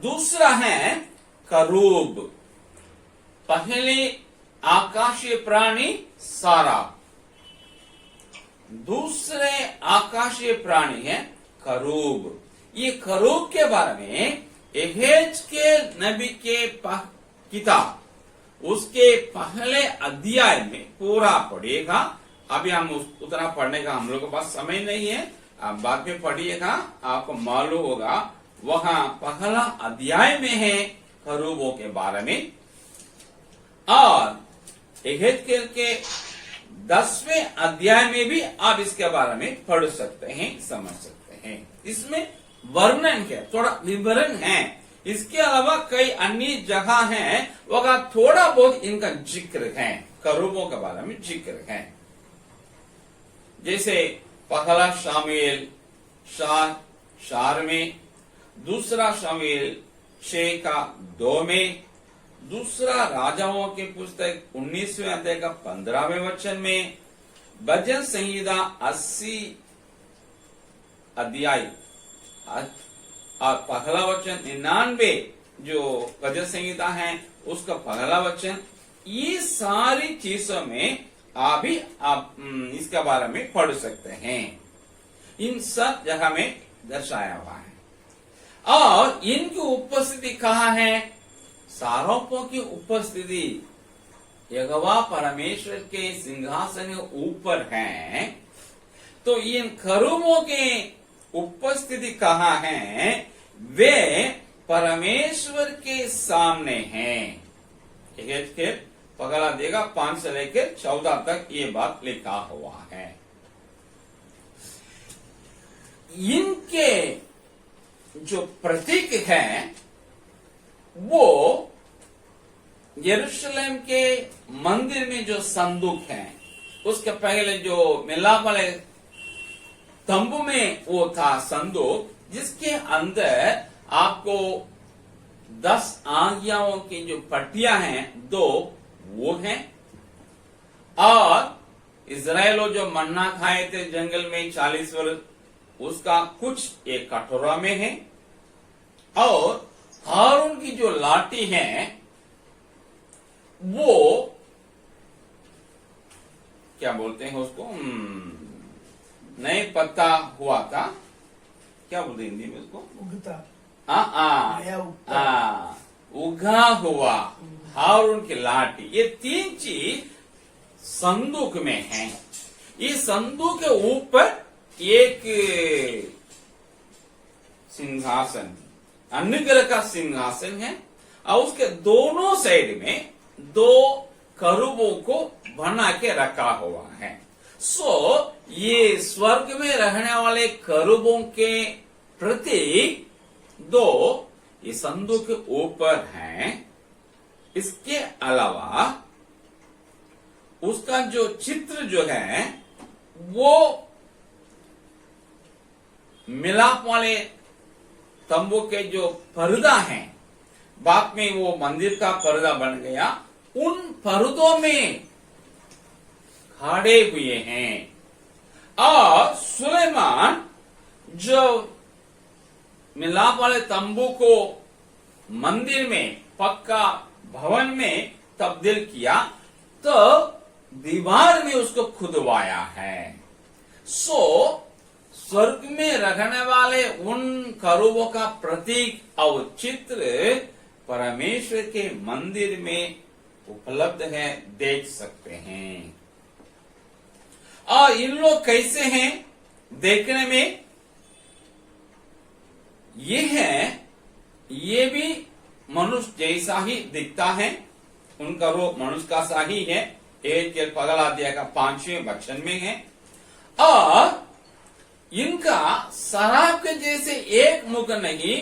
दूसरा है करूब। पहले आकाशीय प्राणी सारा, दूसरे आकाशीय प्राणी है करूब। ये करूब के बारे में यहेजकेल नबी के किताब उसके पहले अध्याय में पूरा पढ़िएगा। अभी हम उतना पढ़ने का हम लोग के पास समय नहीं है, आप बाद में पढ़िएगा, आपको मालूम होगा। वहां पहला अध्याय में है करूबों के बारे में, और यहेजकेल के 10वें अध्याय में भी आप इसके बारे में पढ़ सकते हैं, समझ सकते हैं। इसमें वर्णन है, थोड़ा विवरण है। इसके अलावा कई अन्य जगह हैं, वहां थोड़ा बहुत इनका जिक्र है, करूबों के बारे में जिक्र है। जैसे पहला शामुएल 4 में, दूसरा शामुएल 6:2 में, दूसरा राजाओं की पुस्तक 19वें अध्याय का 15वें वचन में, भजन संहिता 80 अध्याय और पहला वचन 99 जो भजन संहिता है उसका पहला वचन। ये सारी चीजों में आप इसके बारे में पढ़ सकते हैं। इन सब जगह में दर्शाया हुआ है। और इनकी उपस्थिति कहाँ है? सारोपों की उपस्थिति यहोवा परमेश्वर के सिंहासन के ऊपर है। तो इन करूबों के उपस्थिति कहाँ है? वे परमेश्वर के सामने हैं। यहेजकेल पगला देगा 5 से लेकर 14 तक ये बात लिखा हुआ है। इनके जो प्रतीक है वो यरूशलेम के मंदिर में जो संदूक है उसके पहले जो मिलाप वाले तंबू में वो था संदूक, जिसके अंदर आपको 10 आज्ञाओं की जो पट्टियां हैं 2 वो हैं, और इजराइलो जो मन्ना खाए थे जंगल में 40 वर्ष उसका कुछ एक कटोरा में है, और हारून की जो लाठी है वो क्या बोलते हैं उसको, नए पत्ता हुआ था, क्या बोलते हैं हिंदी में उसको? उगता। उगा हुआ हारून की लाठी। ये 3 चीज संदूक में है। इस संदूक के ऊपर एक सिंहासन, अनुग्रह का सिंहासन है, और उसके दोनों साइड में 2 करूबों को बना के रखा हुआ है। ये स्वर्ग में रहने वाले करूबों के प्रतीक 2 ये संदूक के ऊपर हैं। इसके अलावा उसका जो चित्र जो है वो मिलाप वाले तंबू के जो पर्दा हैं, बाद में वो मंदिर का पर्दा बन गया, उन पर्दों में खड़े हुए हैं। और सुलेमान जो मिलाप वाले तंबू को मंदिर में पक्का भवन में तब्दील किया तो दीवार में उसको खुदवाया है। स्वर्ग में रहने वाले उन करूबों का प्रतीक और चित्र परमेश्वर के मंदिर में उपलब्ध है, देख सकते हैं। और इन लोग कैसे हैं देखने में? ये भी मनुष्य जैसा ही दिखता है, उनका रूप मनुष्य का सा ही है। यहेजकेल पगला अध्याय का 5वें वचन में है। और इनका शराब के जैसे एक मुख नहीं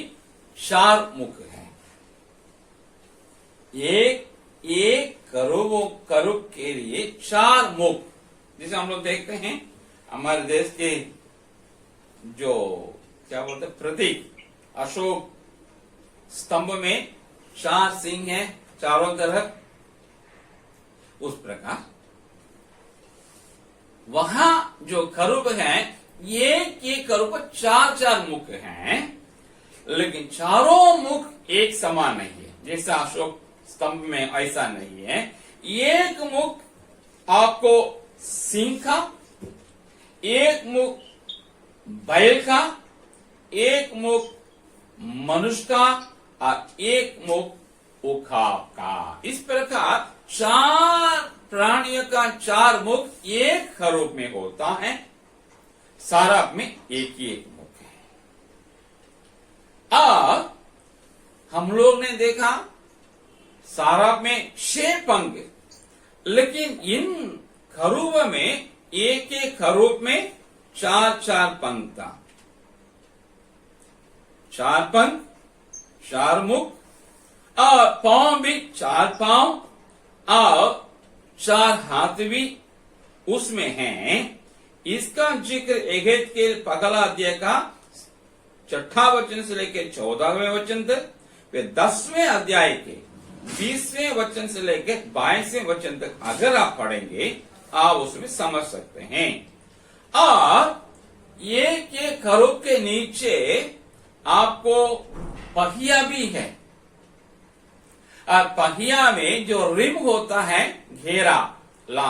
4 मुख है। एक करूब के लिए 4 मुख, जिसे हम लोग देखते हैं हमारे देश के जो क्या बोलते हैं प्रतीक, अशोक स्तंभ में 4 सिंह हैं चारों तरफ, उस प्रकार वहां जो करूब है ये करूब 4 मुख हैं। लेकिन चारों मुख एक समान नहीं है। जैसा अशोक स्तंभ में ऐसा नहीं है। एक मुख आपको सिंह का, एक मुख बैल का, एक मुख मनुष्य का और एक मुख उखाब का। इस प्रकार चार प्राणियों का चार मुख एक खरोब में होता है। सारब में एक ही एक मुख है। अब हम लोग ने देखा सारब में 6 पंख, लेकिन इन खरूब में एक एक खरूब में 4-4 पंख था। 4 पंख, 4 मुख और पांव भी 4 पांव और 4 हाथ भी उसमें हैं। इसका जिक्र एहेजकेल पहला अध्याय का 6वां वचन से लेकर 14वें वचन तक, फिर 10वें अध्याय के 20वें वचन से लेकर 22वें वचन तक अगर आप पढ़ेंगे आप उसमें समझ सकते हैं। और ये खरूब के नीचे आपको पहिया भी है और पहिया में जो रिम होता है घेरा ला,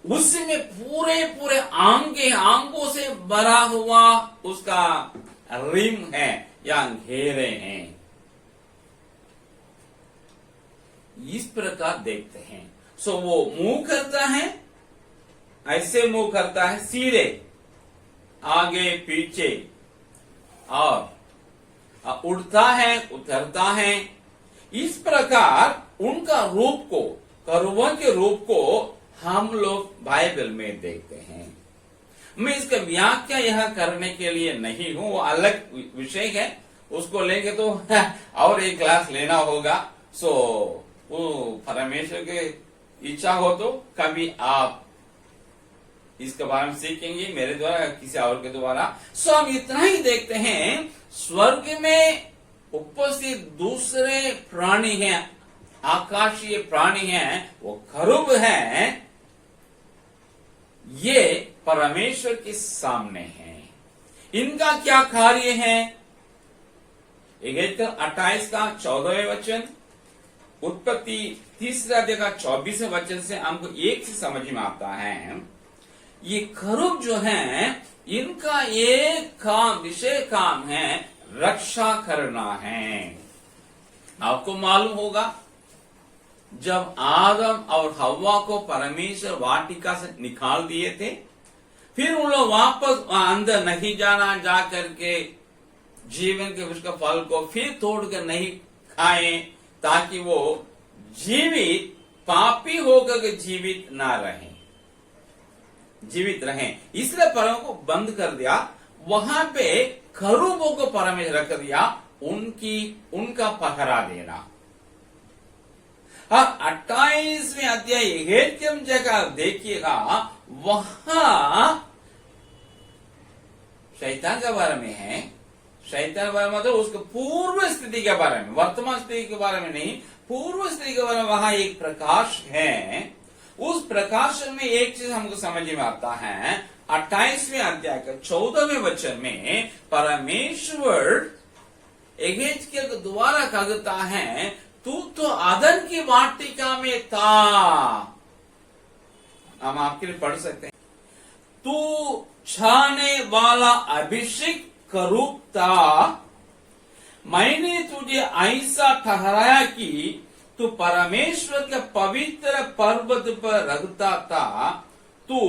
उसमें पूरे पूरे आंगों से भरा हुआ उसका रिम है या घेरे हैं। इस प्रकार देखते हैं। सो वो मुंह करता है, ऐसे मुंह करता है सीधे आगे पीछे, और उड़ता है उतरता है। इस प्रकार उनका रूप को, करूबों के रूप को हम लोग बाइबल में देखते हैं। मैं इसका व्याख्या यह करने के लिए नहीं हूं, वो अलग विषय है, उसको लेंगे तो और एक क्लास लेना होगा। सो वो परमेश्वर की इच्छा हो तो कभी आप इसके बारे में सीखेंगे, मेरे द्वारा किसी और के द्वारा। सो हम इतना ही देखते हैं, स्वर्ग में उपस्थित दूसरे प्राणी हैं, आकाशीय प्राणी हैं, वो खरूब हैं, ये परमेश्वर के सामने हैं। इनका क्या कार्य है? एहेजकेल 28 का 14वें वचन, उत्पत्ति 3 अध्याय का 24वें वचन से हमको एक से समझ में आता है। ये खरूब जो हैं, इनका एक काम, विषय काम है रक्षा करना है। आपको मालूम होगा जब आदम और हव्वा को परमेश्वर वाटिका से निकाल दिए थे, फिर उन लोग वापस अंदर नहीं जाना, जा करके जीवन के उसका फल को फिर तोड़कर नहीं खाएं, ताकि वो जीवित, पापी होकर के जीवित ना रहें, जीवित रहें। इसलिए परम को बंद कर दिया। वहां पे खरूबों को परमेश्वर रख दिया, उनका पहरा देना। और 28वें अध्याय एहेजकेल जगह देखिएगा, वहां शैतान के बारे में है। शैतान के बारे में मतलब उसके पूर्व स्थिति के बारे में, वर्तमान स्थिति के बारे में नहीं, पूर्व स्थिति के बारे में वहां एक प्रकाश है। उस प्रकाश में एक चीज हमको समझ में आता है, 28वें अध्याय का 14वें वचन में परमेश्वर एहेजकेल के द्वारा कहता है, तू तो आदन की वाटिका में था। हम आपके लिए पढ़ सकते हैं, तू छाने वाला अभिषेक करूब था। मैंने तुझे ऐसा ठहराया कि तू परमेश्वर के पवित्र पर्वत पर रखता था। तू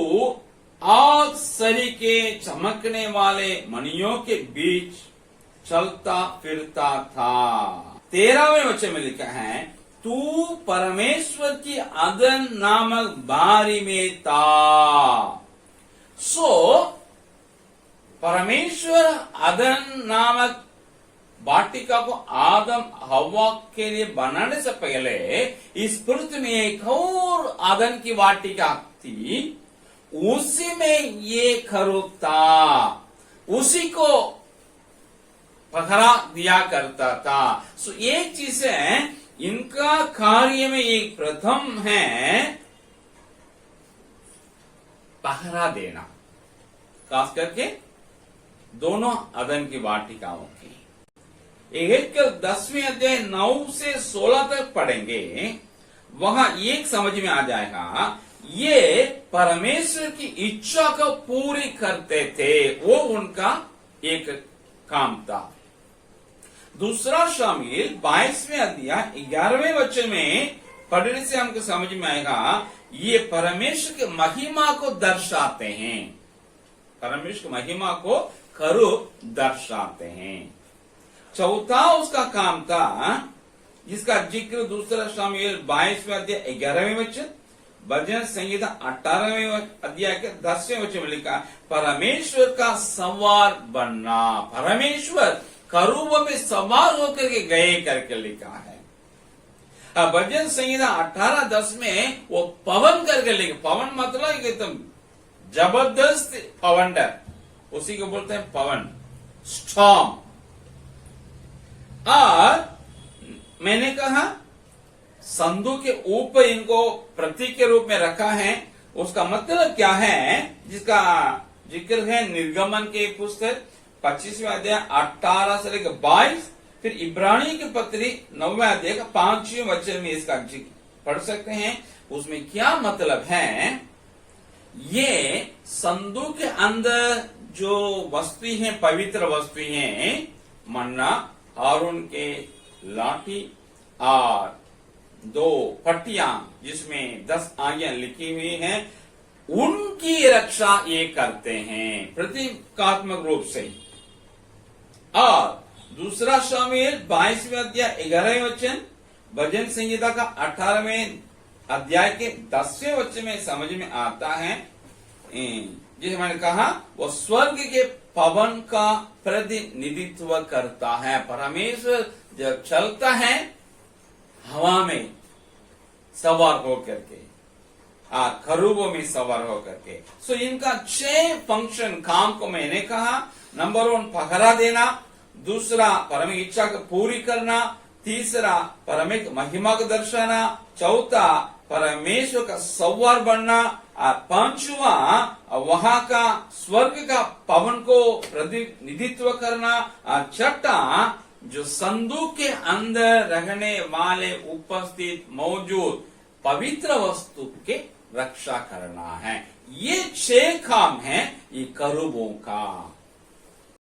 आग सरी के चमकने वाले मणियों के बीच चलता फिरता था। 13वें वचन में लिखा है, तू परमेश्वर की अदन नामक बारी में था। परमेश्वर अदन नामक वाटिका को आदम हव्वा के लिए बनाने से पहले इस पृथ्वी में एक और आदन की वाटिका थी, उसी में ये खरूब था, उसी को पहरा दिया करता था। एक चीज है, इनका कार्य में एक प्रथम है पहरा देना, खास करके दोनों अदन की वाटिकाओं की। यहेजकेल 10वें अध्याय 9 से 16 तक पढ़ेंगे, वहां एक समझ में आ जाएगा, ये परमेश्वर की इच्छा को पूरी करते थे, वो उनका एक काम था। दूसरा शामिल 22वें अध्याय 11वें वचन में पढ़ने से हमको समझ में आएगा, ये परमेश्वर की महिमा को दर्शाते हैं, परमेश्वर की महिमा को करूब दर्शाते हैं। चौथा उसका काम था, जिसका जिक्र दूसरा शामिल 22वें अध्याय 11वें वचन, भजन संहिता 18वें अध्याय के 10वें वचन में लिखा, परमेश्वर का सवार बनना। परमेश्वर करूब में सवार होकर के गए करके लिखा है। भजन संहिता 18:10 में वो पवन करके लिखा। पवन मतलब एकदम जबरदस्त पवंडर, उसी को बोलते हैं पवन, स्टॉर्म। और मैंने कहा संदूक के ऊपर इनको प्रतीक के रूप में रखा है, उसका मतलब क्या है, जिसका जिक्र है निर्गमन के पुस्तक 25वें अध्याय 18 से लेकर 22, फिर इब्रानी की पत्री 9वें अध्याय का 5वें वचन में इसका जिक्र पढ़ सकते हैं। उसमें क्या मतलब है, ये संदूक के अंदर जो वस्तु है, पवित्र वस्तु है, मन्ना, हारून के लाठी और 2 पट्टियां जिसमें 10 आज्ञा लिखी हुई हैं, उनकी रक्षा ये करते हैं प्रतीकात्मक रूप से। और दूसरा शामिल 22वें अध्याय 11वें वचन, भजन संहिता का 18वें अध्याय के 10वें वचन में समझ में आता है, जिसे मैंने कहा वो स्वर्ग के पवन का प्रतिनिधित्व करता है। परमेश्वर जब चलता है हवा में सवार होकर के, खरूबों में सवार होकर के। सो इनका 6 फंक्शन, काम को मैंने कहा, नंबर 1 पहरा देना, दूसरा परम इच्छा को पूरी करना, तीसरा परमिक महिमा को दर्शाना, चौथा परमेश्वर का सवार बनना, और पांचवा वहां का स्वर्ग का पवन को प्रतिनिधित्व करना, और छठा जो संदूक के अंदर रहने वाले उपस्थित मौजूद पवित्र वस्तु के रक्षा करना है। ये 6 काम है ये करूबों का।